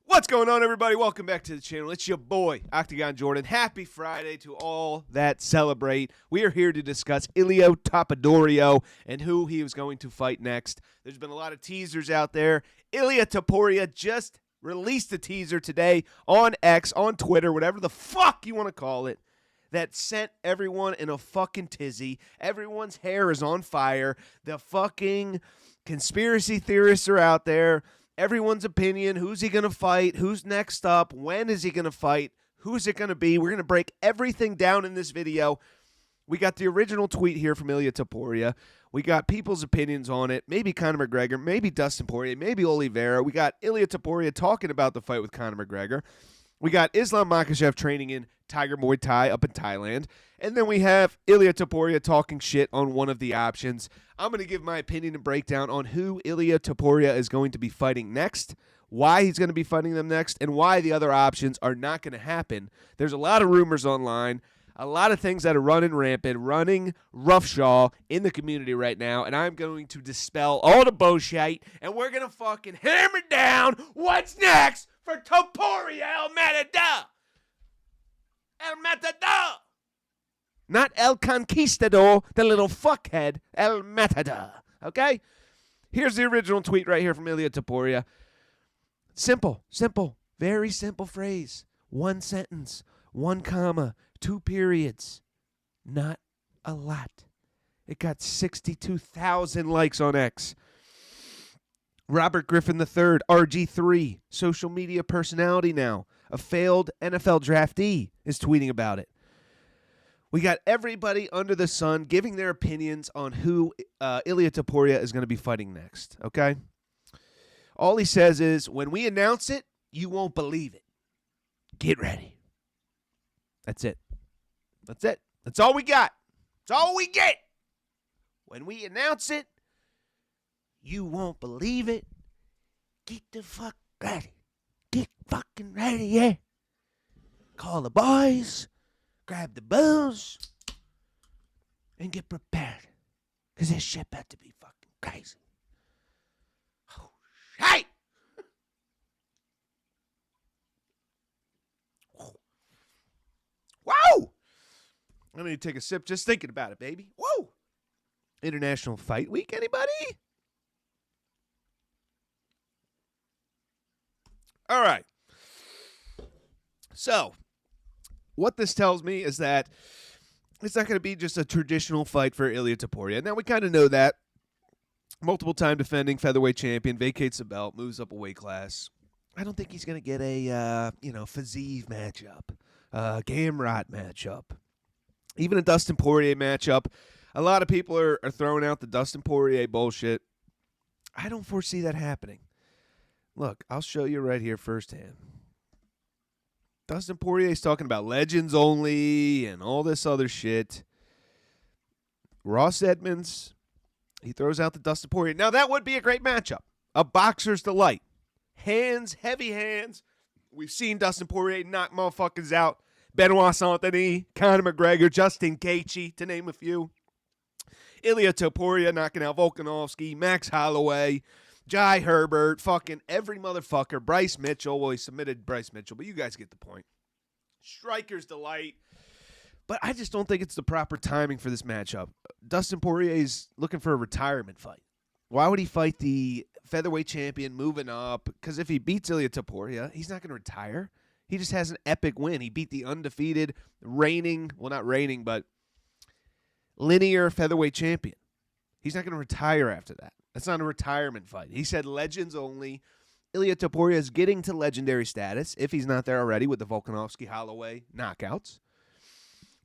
What's going on, everybody? Welcome back to the channel. It's your boy, Octagon Jordan. Happy Friday to all that celebrate. We are here to discuss Ilia Topuria and who he was going to fight next. There's been a lot of teasers out there. Ilia Topuria just released a teaser today on X, on Twitter, whatever the fuck you want to call it, that sent everyone in a fucking tizzy. Everyone's hair is on fire. The fucking conspiracy theorists are out there. Everyone's opinion, who's he going to fight, who's next up, when is he going to fight, who's it going to be. We're going to break everything down in this video. We got the original tweet here from Ilia Topuria. We got people's opinions on it. Maybe Conor McGregor, maybe Dustin Poirier, maybe Oliveira. We got Ilia Topuria talking about the fight with Conor McGregor. We got Islam Makhachev training in Tiger Muay Thai up in Thailand. And then we have Ilia Topuria talking shit on one of the options. I'm going to give my opinion and breakdown on who Ilia Topuria is going to be fighting next, why he's going to be fighting them next, and why the other options are not going to happen. There's a lot of rumors online, a lot of things that are running rampant, running roughshod in the community right now, and I'm going to dispel all the bullshit, and we're going to fucking hammer down what's next for Topuria El Matador. El Matador. Not El Conquistador, the little fuckhead, El Matador. Okay? Here's the original tweet right here from Ilia Topuria. Simple, very simple phrase. One sentence, one comma, 2 periods. Not a lot. It got 62,000 likes on X. Robert Griffin III, RG3, social media personality now, a failed NFL draftee, is tweeting about it. We got everybody under the sun giving their opinions on who Ilia Topuria is going to be fighting next, okay? All he says is, when we announce it, you won't believe it. Get ready. That's it. That's it. That's all we got. That's all we get. When we announce it, you won't believe it. Get the fuck ready. Get fucking ready, yeah. Call the boys. Grab the booze. And get prepared. Because this shit about to be fucking crazy. Oh, shit! Wow! I need to take a sip just thinking about it, baby. Whoa! International Fight Week, anybody? All right. So, what this tells me is that it's not going to be just a traditional fight for Ilia Topuria. Now, we kind of know that. Multiple-time defending featherweight champion, vacates the belt, moves up a weight class. I don't think he's going to get a, Fazeev matchup, Gamrot matchup, even a Dustin Poirier matchup. A lot of people are throwing out the Dustin Poirier bullshit. I don't foresee that happening. Look, I'll show you right here firsthand. Dustin Poirier is talking about legends only and all this other shit. Ross Edmonds, he throws out the Dustin Poirier. Now, that would be a great matchup. A boxer's delight. Hands, heavy hands. We've seen Dustin Poirier knock motherfuckers out. Benoit Saint-Denis, Conor McGregor, Justin Gaethje, to name a few. Ilia Topuria knocking out Volkanovski, Max Holloway, Jai Herbert, fucking every motherfucker. Bryce Mitchell. Well, he submitted Bryce Mitchell, but you guys get the point. Striker's delight. But I just don't think it's the proper timing for this matchup. Dustin Poirier is looking for a retirement fight. Why would he fight the featherweight champion moving up? Because if he beats Ilia Topuria, he's not going to retire. He just has an epic win. He beat the undefeated, reigning, well, not reigning, but linear featherweight champion. He's not going to retire after that. That's not a retirement fight. He said legends only. Ilia Topuria is getting to legendary status, if he's not there already, with the Volkanovski Holloway knockouts.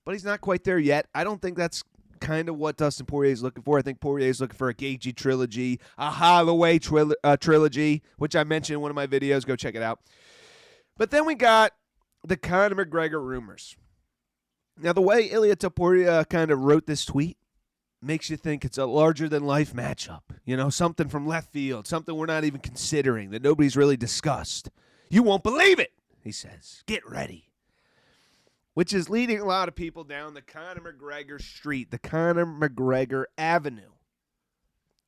But he's not quite there yet. I don't think that's kind of what Dustin Poirier is looking for. I think Poirier is looking for a Gaethje trilogy, a Holloway trilogy, which I mentioned in one of my videos. Go check it out. But then we got the Conor McGregor rumors. Now, the way Ilia Topuria kind of wrote this tweet makes you think it's a larger-than-life matchup. You know, something from left field, something we're not even considering, that nobody's really discussed. You won't believe it, he says. Get ready. Which is leading a lot of people down the Conor McGregor street, the Conor McGregor Avenue.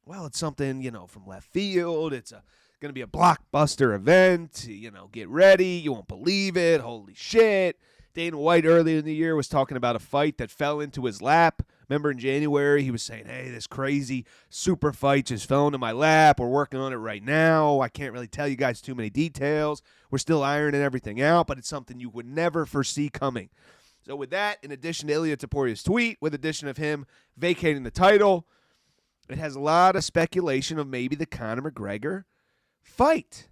Well, it's something, from left field. It's a Going to be a blockbuster event. Get ready. You won't believe it. Holy shit. Dana White earlier in the year was talking about a fight that fell into his lap. Remember in January, he was saying, hey, this crazy super fight just fell into my lap. We're working on it right now. I can't really tell you guys too many details. We're still ironing everything out, but it's something you would never foresee coming. So with that, in addition to Ilia Topuria's tweet, with addition of him vacating the title, it has a lot of speculation of maybe the Conor McGregor fight.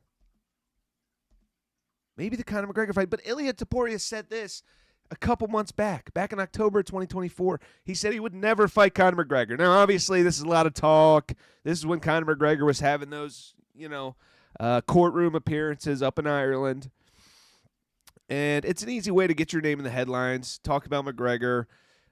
Maybe the Conor McGregor fight. But Ilia Topuria said this a couple months back in October 2024. He said he would never fight Conor McGregor. Now, obviously, this is a lot of talk. This is when Conor McGregor was having those, courtroom appearances up in Ireland. And it's an easy way to get your name in the headlines, talk about McGregor,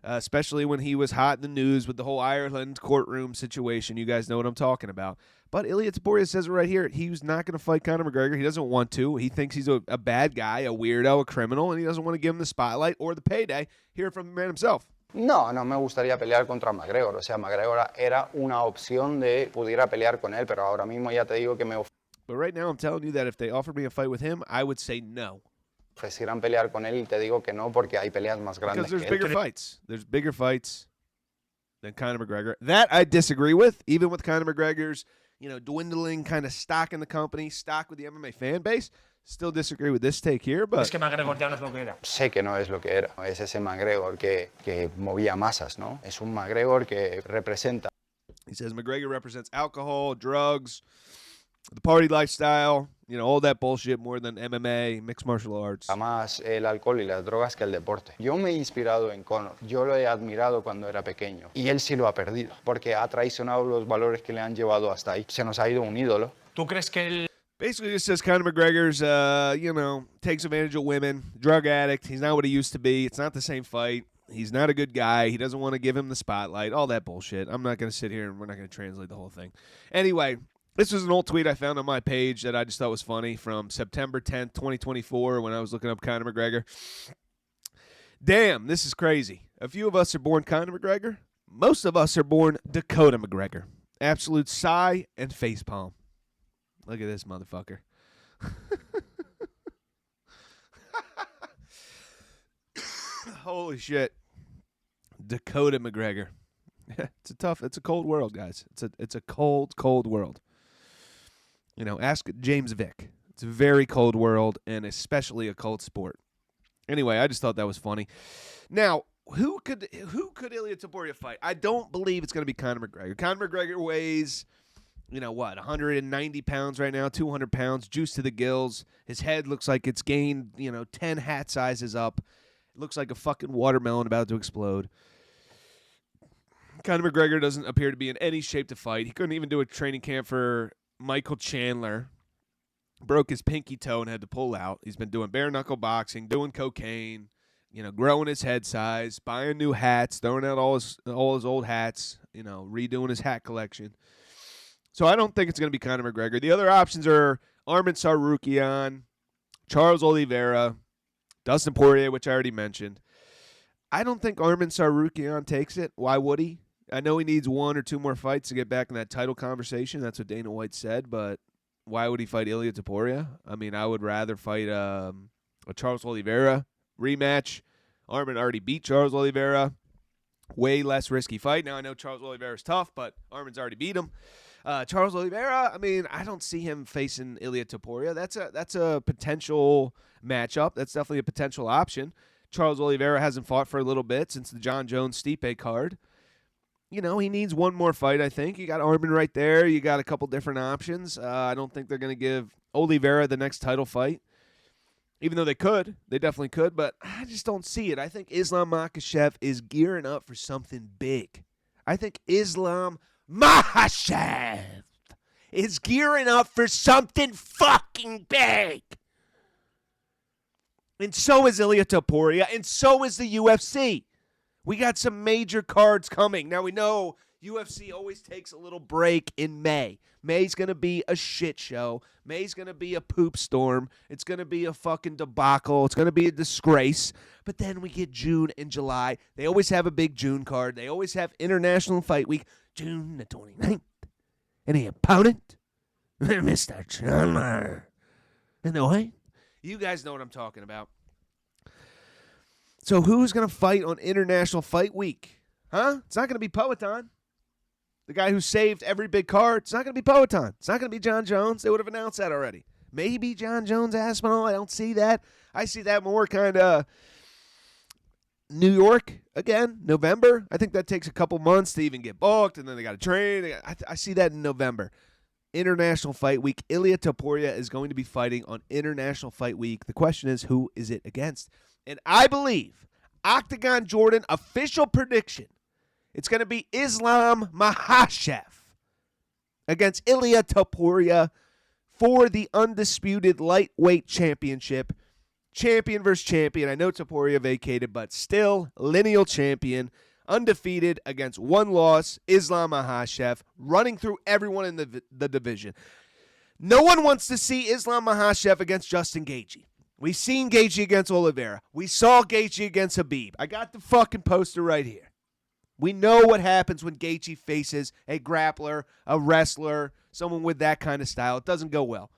especially when he was hot in the news with the whole Ireland courtroom situation. You guys know what I'm talking about. But Ilia Topuria says it right here. He's not going to fight Conor McGregor. He doesn't want to. He thinks he's a bad guy, a weirdo, a criminal, and he doesn't want to give him the spotlight or the payday. Hear it from the man himself. No me gustaría pelear contra McGregor. O sea, McGregor era una opción de pudiera pelear con él, pero ahora mismo ya te digo que me But right now I'm telling you that if they offered me a fight with him, I would say no. ofrecieran pelear con él y te digo que no porque hay peleas más grandes. Because there's bigger fights. There's bigger fights than Conor McGregor. That I disagree with, even with Conor McGregor's dwindling kind of stock in the company, stock with the MMA fan base. Still disagree with this take here, but... Es que McGregor ya no es lo que era. Sé que no es lo que era. Es ese McGregor que movía masas, ¿no? Es un McGregor que representa. He says McGregor represents alcohol, drugs, the party lifestyle, all that bullshit more than MMA, mixed martial arts. Más el alcohol y las drogas que el deporte. Yo me he inspirado en Conor. Yo lo he admirado cuando era pequeño. Y él sí lo ha perdido. Porque ha traicionado los valores que le han llevado hasta ahí. Se nos ha ido un ídolo. ¿Tú crees que él... Basically, just says Conor McGregor's, takes advantage of women, drug addict. He's not what he used to be. It's not the same fight. He's not a good guy. He doesn't want to give him the spotlight. All that bullshit. I'm not going to sit here and we're not going to translate the whole thing. Anyway, this was an old tweet I found on my page that I just thought was funny from September 10th, 2024, when I was looking up Conor McGregor. Damn, this is crazy. A few of us are born Conor McGregor. Most of us are born Dakota McGregor. Absolute sigh and facepalm. Look at this motherfucker. Holy shit. Dakota McGregor. It's a cold world, guys. It's a cold world. Ask James Vick. It's a very cold world, and especially a cold sport. Anyway, I just thought that was funny. Now, who could Ilia Topuria fight? I don't believe it's going to be Conor McGregor. Conor McGregor weighs... 190 pounds right now, 200 pounds, juice to the gills. His head looks like it's gained, 10 hat sizes up. It looks like a fucking watermelon about to explode. Conor McGregor doesn't appear to be in any shape to fight. He couldn't even do a training camp for Michael Chandler. Broke his pinky toe and had to pull out. He's been doing bare knuckle boxing, doing cocaine, growing his head size, buying new hats, throwing out all his old hats, redoing his hat collection. So I don't think it's going to be Conor McGregor. The other options are Arman Tsarukyan, Charles Oliveira, Dustin Poirier, which I already mentioned. I don't think Arman Tsarukyan takes it. Why would he? I know he needs one or two more fights to get back in that title conversation. That's what Dana White said, but why would he fight Ilia Topuria? I mean, I would rather fight a Charles Oliveira rematch. Arman already beat Charles Oliveira. Way less risky fight. Now, I know Charles Oliveira's tough, but Arman's already beat him. Charles Oliveira, I mean, I don't see him facing Ilia Topuria. That's a potential matchup. That's definitely a potential option. Charles Oliveira hasn't fought for a little bit since the John Jones-Stipe card. He needs one more fight, I think. You got Arman right there. You got a couple different options. I don't think they're going to give Oliveira the next title fight, even though they could. They definitely could, but I just don't see it. I think Islam Makhachev is gearing up for something big. I think Islam Makhachev is gearing up for something fucking big. And so is Ilia Topuria, and so is the UFC. We got some major cards coming. Now, we know UFC always takes a little break in May. May's going to be a shit show. May's going to be a poop storm. It's going to be a fucking debacle. It's going to be a disgrace. But then we get June and July. They always have a big June card. They always have International Fight Week, June the 29th. And the opponent, Mr. Chandler. In the way? You guys know what I'm talking about. So who's going to fight on International Fight Week? Huh? It's not going to be Poatan. The guy who saved every big card. It's not going to be Poatan. It's not going to be John Jones. They would have announced that already. Maybe John Jones, Aspinall. I don't see that. I see that more kind of New York, again, November. I think that takes a couple months to even get booked, and then they got to train. I see that in November. International Fight Week. Ilia Topuria is going to be fighting on International Fight Week. The question is, who is it against? And I believe, Octagon Jordan, official prediction, it's going to be Islam Makhachev against Ilia Topuria for the undisputed lightweight championship. Champion versus champion. I know Topuria vacated, but still lineal champion. Undefeated against one loss, Islam Makhachev, running through everyone in the division. No one wants to see Islam Makhachev against Justin Gaethje. We've seen Gaethje against Oliveira. We saw Gaethje against Habib. I got the fucking poster right here. We know what happens when Gaethje faces a grappler, a wrestler, someone with that kind of style. It doesn't go well.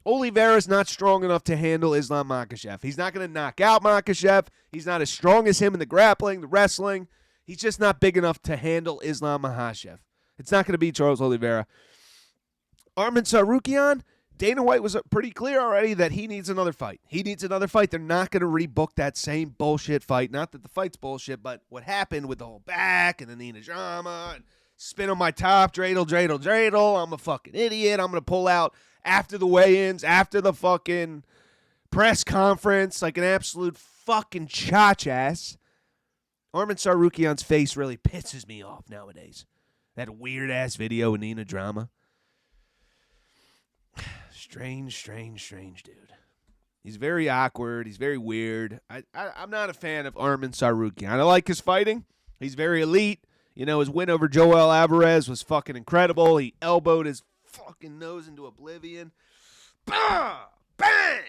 Oliveira's not strong enough to handle Islam Makhachev. He's not going to knock out Makhachev. He's not as strong as him in the grappling, the wrestling. He's just not big enough to handle Islam Makhachev. It's not going to be Charles Oliveira. Arman Tsarukyan, Dana White was pretty clear already that he needs another fight. He needs another fight. They're not going to rebook that same bullshit fight. Not that the fight's bullshit, but what happened with the whole back and the Nina drama and spin on my top, dreidel. I'm a fucking idiot. I'm going to pull out after the weigh-ins, after the fucking press conference, like an absolute fucking chach-ass. Arman Tsarukyan's face really pisses me off nowadays. That weird-ass video with Nina drama. Strange dude. He's very awkward. He's very weird. I'm not a fan of Arman Tsarukyan. I like his fighting. He's very elite. You know, his win over Joel Alvarez was fucking incredible. He elbowed his fucking nose into oblivion. Bah! Bang!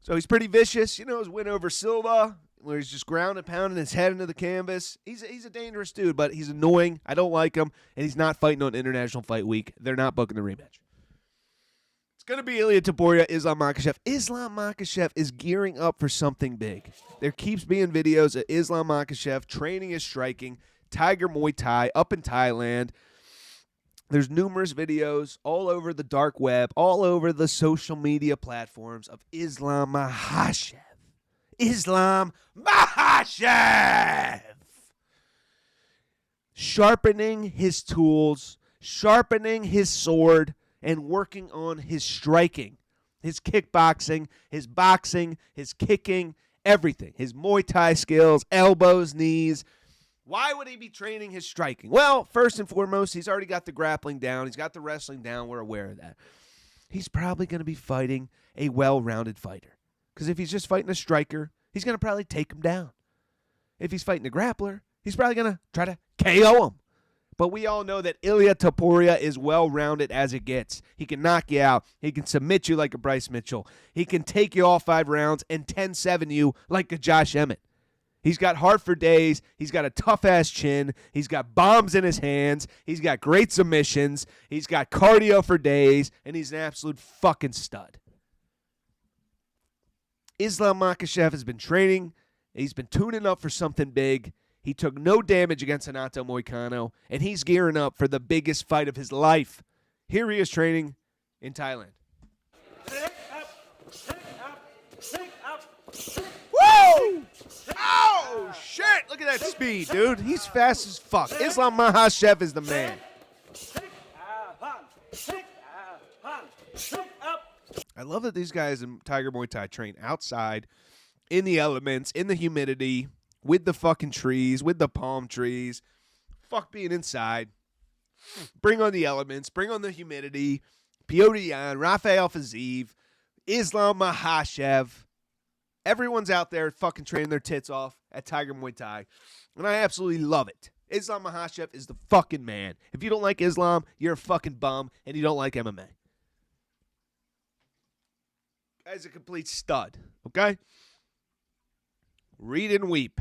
So he's pretty vicious. You know, his win over Silva, where he's just grounding, pounding his head into the canvas. He's a dangerous dude, but he's annoying. I don't like him, and he's not fighting on International Fight Week. They're not booking the rematch. It's going to be Ilia Topuria, Islam Makhachev. Islam Makhachev is gearing up for something big. There keeps being videos of Islam Makhachev training his striking, Tiger Muay Thai up in Thailand. There's numerous videos all over the dark web, all over the social media platforms of Islam Makhachev. Islam Makhachev! Sharpening his tools, sharpening his sword, and working on his striking, his kickboxing, his boxing, his kicking, everything. His Muay Thai skills, elbows, knees. Why would he be training his striking? Well, first and foremost, he's already got the grappling down. He's got the wrestling down. We're aware of that. He's probably going to be fighting a well-rounded fighter. Because if he's just fighting a striker, he's going to probably take him down. If he's fighting a grappler, he's probably going to try to KO him. But we all know that Ilia Topuria is well-rounded as it gets. He can knock you out. He can submit you like a Bryce Mitchell. He can take you all 5 rounds and 10-7 you like a Josh Emmett. He's got heart for days. He's got a tough-ass chin. He's got bombs in his hands. He's got great submissions. He's got cardio for days. And he's an absolute fucking stud. Islam Makhachev has been training. He's been tuning up for something big. He took no damage against Renato Moicano, and he's gearing up for the biggest fight of his life. Here he is training in Thailand. Woo! Oh, shit! Look at that speed, dude. He's fast as fuck. Islam Makhachev is the man. I love that these guys in Tiger Muay Thai train outside, in the elements, in the humidity, with the fucking trees, with the palm trees. Fuck being inside. Bring on the elements. Bring on the humidity. Piotr Yan, Rafael Fiziev, Islam Makhachev. Everyone's out there fucking training their tits off at Tiger Muay Thai. And I absolutely love it. Islam Makhachev is the fucking man. If you don't like Islam, you're a fucking bum and you don't like MMA. Guy's a complete stud. Okay? Read and weep.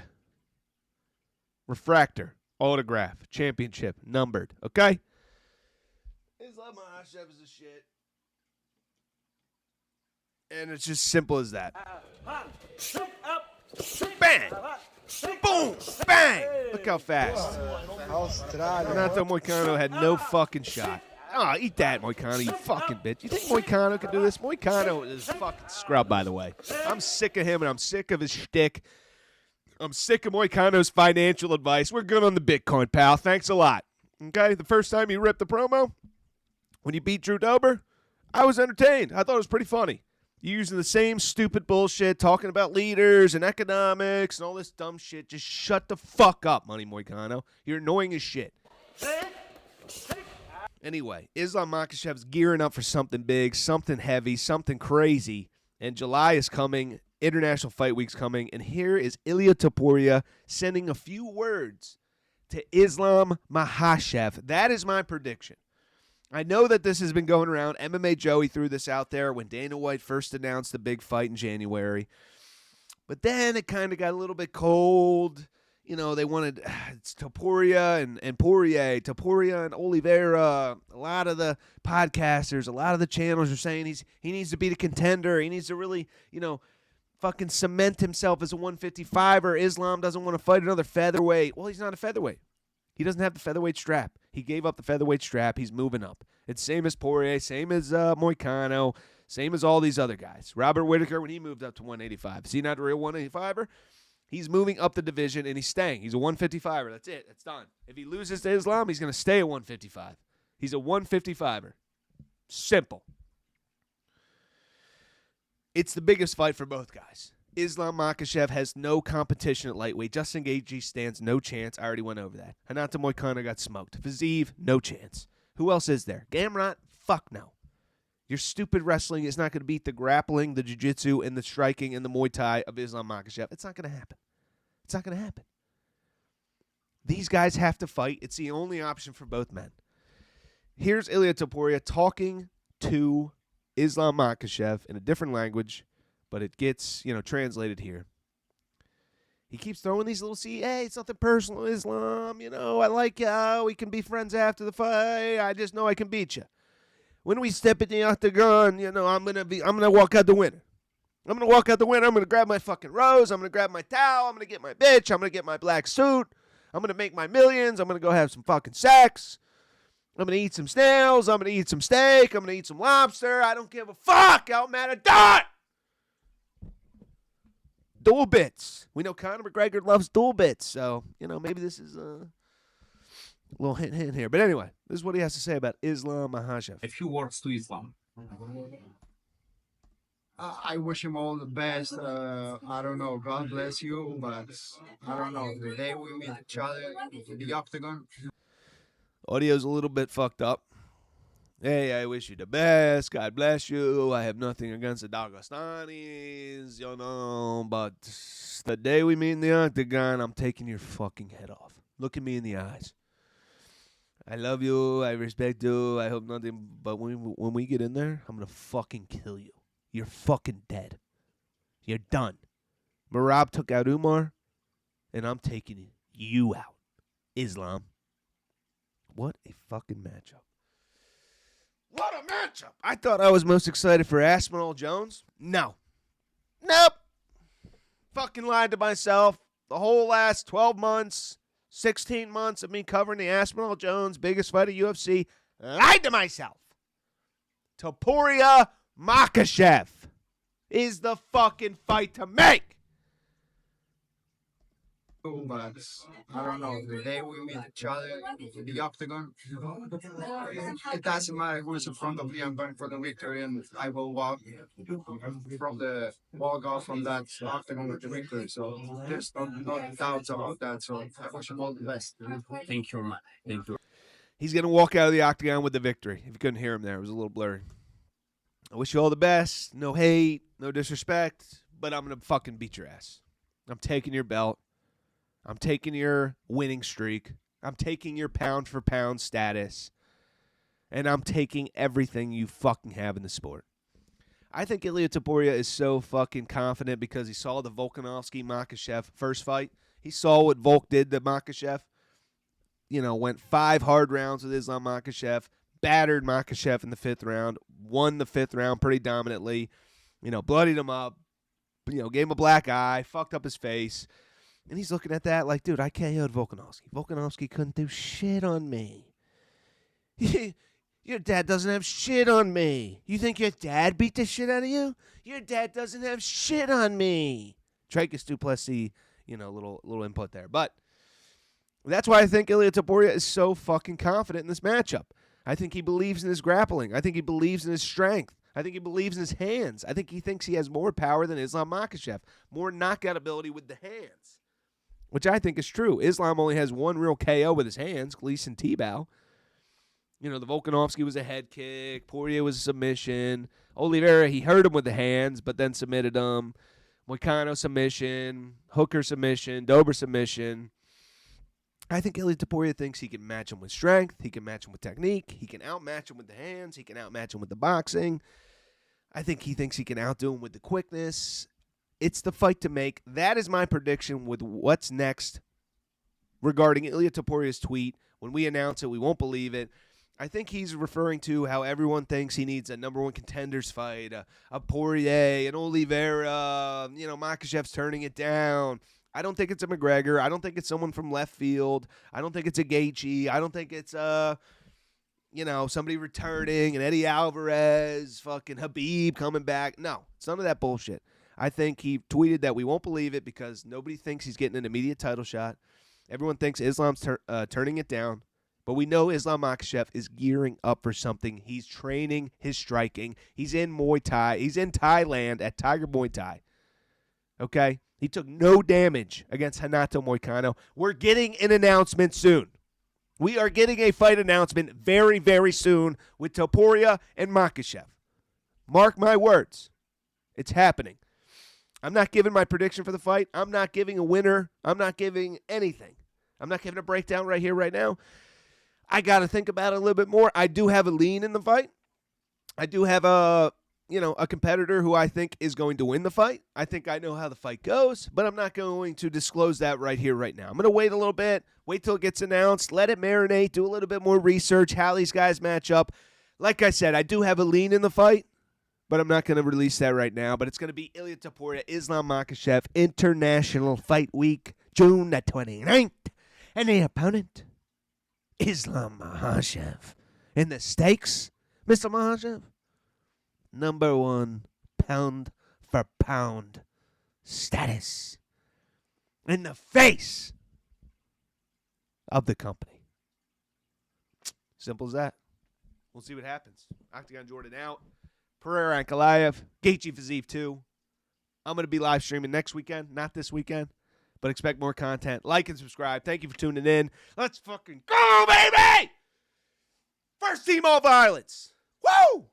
Refractor. Autograph. Championship. Numbered. Okay? Islam Makhachev is a shit. And it's just simple as that. Bang! Boom! Bang! Look how fast. Renato Moicano had no fucking shot. Oh, eat that, Moicano, you fucking bitch. You think Moicano can do this? Moicano is a fucking scrub, by the way. I'm sick of him, and I'm sick of his shtick. I'm sick of Moicano's financial advice. We're good on the Bitcoin, pal. Thanks a lot. Okay? The first time you ripped the promo, when you beat Drew Dober, I was entertained. I thought it was pretty funny. You using the same stupid bullshit, talking about leaders and economics and all this dumb shit. Just shut the fuck up, Money Moicano. You're annoying as shit. Anyway, Islam Makhachev's gearing up for something big, something heavy, something crazy. And July is coming. International Fight Week's coming. And here is Ilia Topuria sending a few words to Islam Makhachev. That is my prediction. I know that this has been going around. MMA Joey threw this out there when Dana White first announced the big fight in January. But then it kind of got a little bit cold. You know, they wanted it's Topuria and Poirier, Topuria and Oliveira. A lot of the podcasters, a lot of the channels are saying he needs to be the contender. He needs to really, fucking cement himself as a 155er. Islam doesn't want to fight another featherweight. Well, he's not a featherweight. He doesn't have the featherweight strap. He gave up the featherweight strap. He's moving up. It's same as Poirier, same as Moicano, same as all these other guys. Robert Whittaker, when he moved up to 185. Is he not a real 185er? He's moving up the division, and he's staying. He's a 155er. That's it. That's done. If he loses to Islam, he's going to stay at 155. He's a 155er. Simple. It's the biggest fight for both guys. Islam Makhachev has no competition at lightweight. Justin Gaethje stands no chance. I already went over that. Renato Moicano got smoked. Fiziev, no chance. Who else is there? Gamrot? Fuck no. Your stupid wrestling is not going to beat the grappling, the jiu-jitsu, and the striking and the Muay Thai of Islam Makhachev. It's not going to happen. It's not going to happen. These guys have to fight. It's the only option for both men. Here's Ilia Topuria talking to Islam Makhachev in a different language, but it gets, translated here. He keeps throwing these little, hey, it's nothing personal, Islam. I like you. We can be friends after the fight. I just know I can beat you. When we step in the octagon, I'm gonna walk out the winner. I'm gonna grab my fucking rose. I'm gonna grab my towel. I'm gonna get my bitch. I'm gonna get my black suit. I'm gonna make my millions. I'm gonna go have some fucking sex. I'm gonna eat some snails. I'm gonna eat some steak. I'm gonna eat some lobster. I don't give a fuck. I'm mad at that. Dual bits. We know Conor McGregor loves dual bits, so maybe this is a little hint here. But anyway, this is what he has to say about Islam Makhachev. A few words to Islam. I wish him all the best. I don't know. God bless you, but I don't know. The day we meet each other in the octagon. Audio's a little bit fucked up. Hey, I wish you the best. God bless you. I have nothing against the Dagestanis, but the day we meet in the octagon, I'm taking your fucking head off. Look at me in the eyes. I love you. I respect you. I hope nothing. But when we get in there, I'm going to fucking kill you. You're fucking dead. You're done. Marab took out Umar, and I'm taking you out. Islam. What a fucking matchup. What a matchup. I thought I was most excited for Aspinall Jones. No. Nope. Fucking lied to myself. The whole last 12 months, 16 months of me covering the Aspinall Jones biggest fight of UFC, lied to myself. Topuria Makhachev is the fucking fight to make. But I don't know. The day we meet each other in the octagon, it doesn't matter who's in front of me. I'm going for the victory, and I will walk off from that octagon with the victory. So there's no doubts about that. So I wish him all the best. Thank you, man. Thank you. He's going to walk out of the octagon with the victory. If you couldn't hear him there, it was a little blurry. I wish you all the best. No hate, no disrespect, but I'm going to fucking beat your ass. I'm taking your belt. I'm taking your winning streak. I'm taking your pound-for-pound status. And I'm taking everything you fucking have in the sport. I think Ilia Topuria is so fucking confident because he saw the Volkanovski-Makhachev first fight. He saw what Volk did to Makhachev. Went 5 hard rounds with Islam Makhachev. battered Makhachev in the 5th round, won the 5th round pretty dominantly, bloodied him up, gave him a black eye, fucked up his face. And he's looking at that like, dude, I KO'd Volkanovski. Volkanovski couldn't do shit on me. Your dad doesn't have shit on me. You think your dad beat the shit out of you? Your dad doesn't have shit on me. Dricus du Plessis, little input there. But that's why I think Ilia Topuria is so fucking confident in this matchup. I think he believes in his grappling. I think he believes in his strength. I think he believes in his hands. I think he thinks he has more power than Islam Makhachev, more knockout ability with the hands, which I think is true. Islam only has one real KO with his hands, Gleason Tebow. The Volkanovski was a head kick. Poirier was a submission. Oliveira, he hurt him with the hands, but then submitted him. Moicano submission. Hooker submission. Dober submission. I think Ilia Topuria thinks he can match him with strength. He can match him with technique. He can outmatch him with the hands. He can outmatch him with the boxing. I think he thinks he can outdo him with the quickness. It's the fight to make. That is my prediction with what's next regarding Ilia Topuria's tweet. When we announce it, we won't believe it. I think he's referring to how everyone thinks he needs a number one contenders fight, a Poirier, an Oliveira, Makhachev's turning it down. I don't think it's a McGregor. I don't think it's someone from left field. I don't think it's a Gaethje. I don't think it's somebody returning, an Eddie Alvarez, fucking Habib coming back. No, it's none of that bullshit. I think he tweeted that we won't believe it because nobody thinks he's getting an immediate title shot. Everyone thinks Islam's turning it down. But we know Islam Makhachev is gearing up for something. He's training his striking. He's in Muay Thai. He's in Thailand at Tiger Muay Thai. Okay? He took no damage against Renato Moicano. We're getting an announcement soon. We are getting a fight announcement very, very soon with Topuria and Makhachev. Mark my words. It's happening. I'm not giving my prediction for the fight. I'm not giving a winner. I'm not giving anything. I'm not giving a breakdown right here, right now. I got to think about it a little bit more. I do have a lean in the fight. I do have a competitor who I think is going to win the fight. I think I know how the fight goes, but I'm not going to disclose that right here, right now. I'm going to wait a little bit, wait till it gets announced, let it marinate, do a little bit more research, how these guys match up. Like I said, I do have a lean in the fight, but I'm not going to release that right now. But it's going to be Ilia Topuria, Islam Makhachev, International Fight Week, June the 29th. And the opponent, Islam Makhachev. And the stakes, Mr. Makhachev, number 1 pound for pound status in the face of the company. Simple as that. We'll see what happens. Octagon Jordan out. Pereira Ankalaev. Gaethje Fiziev 2. I'm going to be live streaming next weekend, not this weekend. But expect more content. Like and subscribe. Thank you for tuning in. Let's fucking go, baby! First team all violence. Woo!